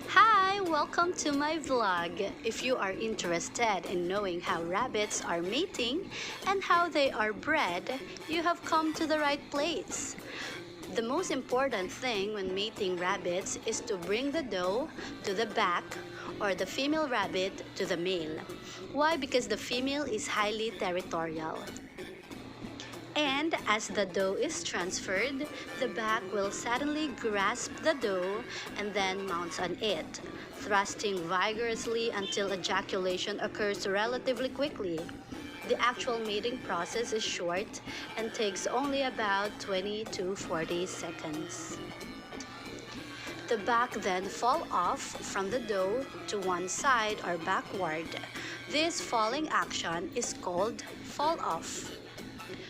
Hi, welcome to my vlog. If you are interested in knowing how rabbits are mating and how they are bred, you have come to the right place. The most important thing when mating rabbits is to bring the doe to the back or the female rabbit to the male. Why? Because the female is highly territorial. And as the doe is transferred, the back will suddenly grasp the doe and then mounts on it, thrusting vigorously until ejaculation occurs relatively quickly. The actual mating process is short and takes only about 20 to 40 seconds. The back then fall off from the doe to one side or backward. This falling action is called fall off,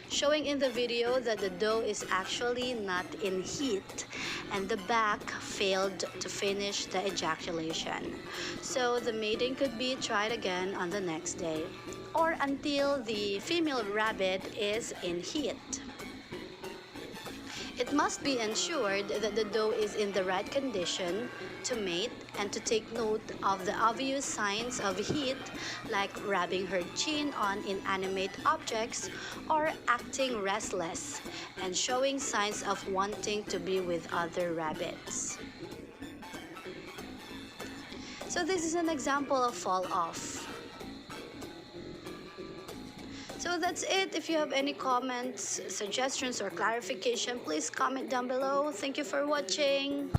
showing in the video that the doe is actually not in heat and the back failed to finish the ejaculation. So the mating could be tried again on the next day or until the female rabbit is in heat. It must be ensured that the doe is in the right condition to mate and to take note of the obvious signs of heat like rubbing her chin on inanimate objects or acting restless and showing signs of wanting to be with other rabbits. So this is an example of fall off. So that's it. If you have any comments, suggestions, or clarification, please comment down below. Thank you for watching.